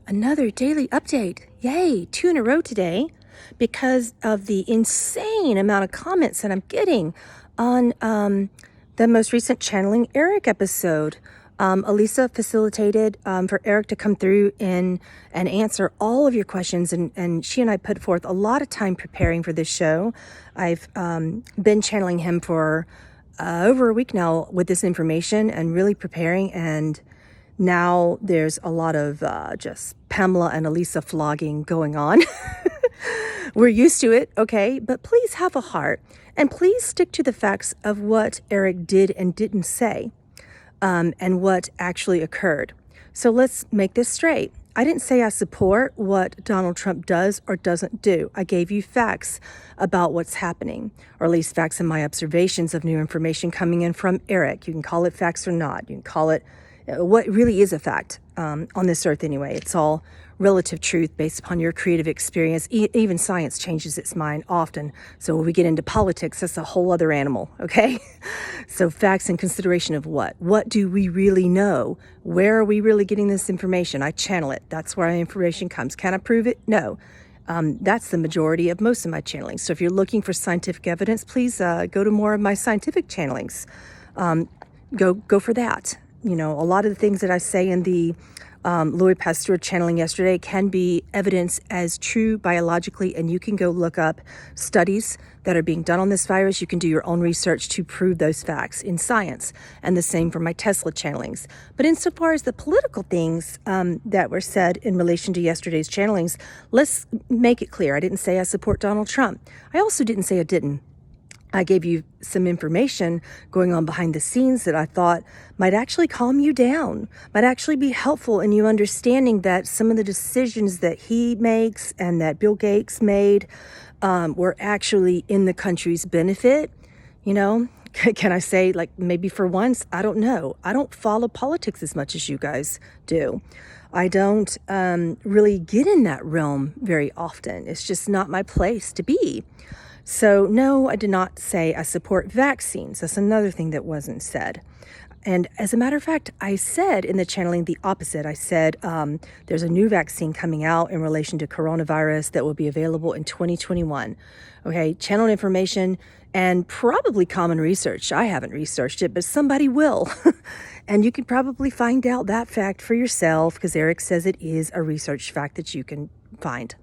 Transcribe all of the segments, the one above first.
Another daily update. Yay, 2 in a row today because of the insane amount of comments that I'm getting on the most recent Channeling Erik episode. Elisa facilitated for Erik to come through and answer all of your questions, and she and I put forth a lot of time preparing for this show. I've been channeling him for over a week now with this information and really preparing, and now there's a lot of just Pamela and Elisa flogging going on. We're used to it, okay? But please have a heart and please stick to the facts of what Erik did and didn't say, and what actually occurred. So let's make this straight. I didn't say I support what Donald Trump does or doesn't do. I gave you facts about what's happening, or at least facts in my observations of new information coming in from Erik. You can call it facts or not. You can call it what really is a fact on this earth anyway. It's all relative truth based upon your creative experience. Even science changes its mind often. So when we get into politics, that's a whole other animal, okay? So facts and consideration of what? What do we really know? Where are we really getting this information? I channel it. That's where our information comes. Can I prove it? No. That's the majority of most of my channeling. So if you're looking for scientific evidence, please go to more of my scientific channelings. Go for that. You know, a lot of the things that I say in the Louis Pasteur channeling yesterday can be evidence as true biologically, and you can go look up studies that are being done on this virus. You can do your own research to prove those facts in science, and the same for my Tesla channelings. But insofar as the political things that were said in relation to yesterday's channelings, let's make it clear. I didn't say I support Donald Trump. I also didn't say I didn't. I gave you some information going on behind the scenes that I thought might actually calm you down, might actually be helpful in you understanding that some of the decisions that he makes and that Bill Gates made were actually in the country's benefit. You know, can I say, like, maybe for once, I don't know. I don't follow politics as much as you guys do. I don't really get in that realm very often. It's just not my place to be. So no, I did not say I support vaccines. That's another thing that wasn't said. And as a matter of fact, I said in the channeling the opposite. I said there's a new vaccine coming out in relation to coronavirus that will be available in 2021. Okay, channel information and probably common research. I haven't researched it, but somebody will. And you can probably find out that fact for yourself, because Erik says it is a research fact that you can find.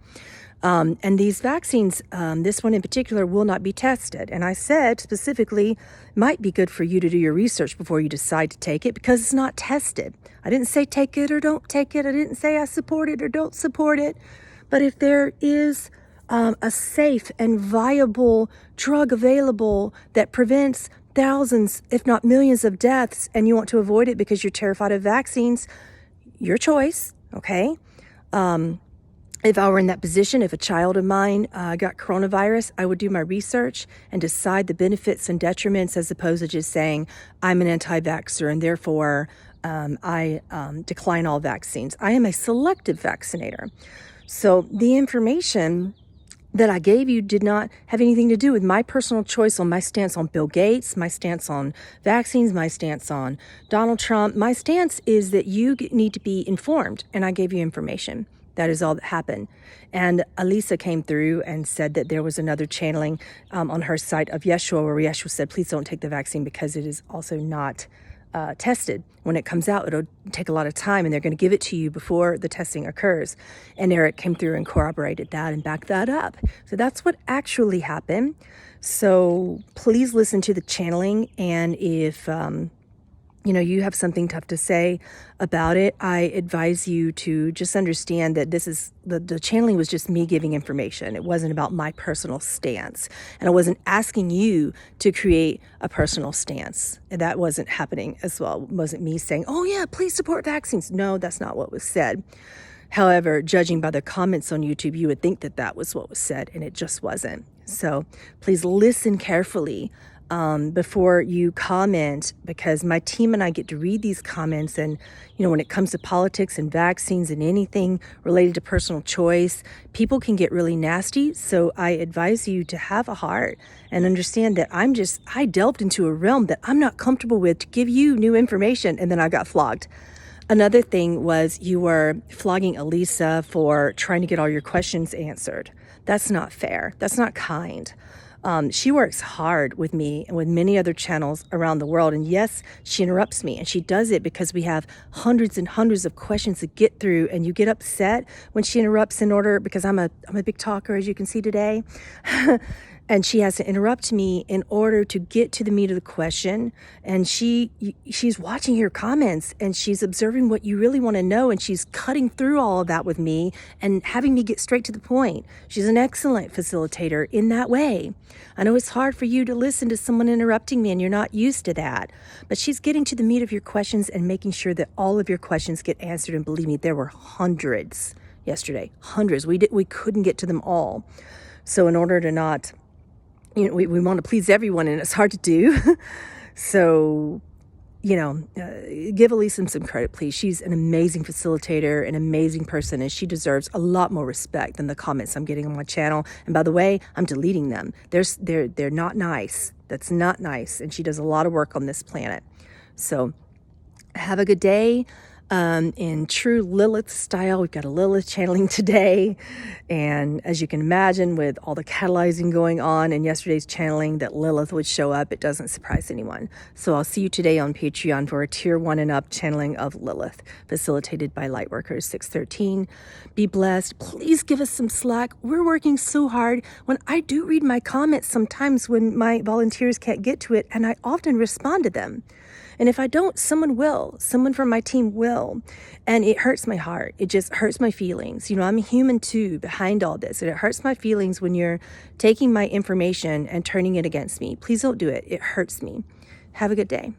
And these vaccines, this one in particular, will not be tested. And I said specifically, might be good for you to do your research before you decide to take it, because it's not tested. I didn't say take it or don't take it. I didn't say I support it or don't support it. But if there is a safe and viable drug available that prevents thousands, if not millions of deaths, and you want to avoid it because you're terrified of vaccines, your choice, okay? If I were in that position, if a child of mine got coronavirus, I would do my research and decide the benefits and detriments, as opposed to just saying, I'm an anti-vaxxer and therefore I decline all vaccines. I am a selective vaccinator. So the information that I gave you did not have anything to do with my personal choice on my stance on Bill Gates, my stance on vaccines, my stance on Donald Trump. My stance is that you need to be informed, and I gave you information. That is all that happened. And Elisa came through and said that there was another channeling on her site of Yeshua, where Yeshua said, please don't take the vaccine because it is also not tested. When it comes out, it'll take a lot of time, and they're going to give it to you before the testing occurs. And Erik came through and corroborated that and backed that up. So that's what actually happened. So please listen to the channeling, and if you have something tough to say about it, I advise you to just understand that this is the channeling was just me giving information. It wasn't about my personal stance. And I wasn't asking you to create a personal stance. And that wasn't happening as well. It wasn't me saying, oh yeah, please support vaccines. No, that's not what was said. However, judging by the comments on YouTube, you would think that that was what was said, and it just wasn't. So please listen carefully before you comment, because my team and I get to read these comments. And, when it comes to politics and vaccines and anything related to personal choice, people can get really nasty. So I advise you to have a heart and understand that I delved into a realm that I'm not comfortable with to give you new information, and then I got flogged. Another thing was you were flogging Elisa for trying to get all your questions answered. That's not fair. That's not kind. She works hard with me and with many other channels around the world. And yes, she interrupts me, and she does it because we have hundreds and hundreds of questions to get through. And you get upset when she interrupts in order, because I'm a big talker, as you can see today. And she has to interrupt me in order to get to the meat of the question. And she's watching your comments, and she's observing what you really want to know, and she's cutting through all of that with me and having me get straight to the point. She's an excellent facilitator in that way. I know it's hard for you to listen to someone interrupting me, and you're not used to that, but she's getting to the meat of your questions and making sure that all of your questions get answered. And believe me, there were hundreds yesterday, hundreds. We couldn't get to them all. So in order to not, we want to please everyone, and it's hard to do. So, give Elisa some credit, please. She's an amazing facilitator, an amazing person, and she deserves a lot more respect than the comments I'm getting on my channel. And by the way, I'm deleting them. They're not nice. That's not nice. And she does a lot of work on this planet. So have a good day. In true Lilith style, we've got a Lilith channeling today. And as you can imagine, with all the catalyzing going on in yesterday's channeling, that Lilith would show up, it doesn't surprise anyone. So I'll see you today on Patreon for a tier 1 and up channeling of Lilith, facilitated by Lightworkers 613. Be blessed. Please give us some slack. We're working so hard. When I do read my comments sometimes when my volunteers can't get to it, and I often respond to them. And if I don't, someone will. Someone from my team will. And it hurts my heart. It just hurts my feelings. I'm a human too behind all this. And it hurts my feelings when you're taking my information and turning it against me. Please don't do it. It hurts me. Have a good day.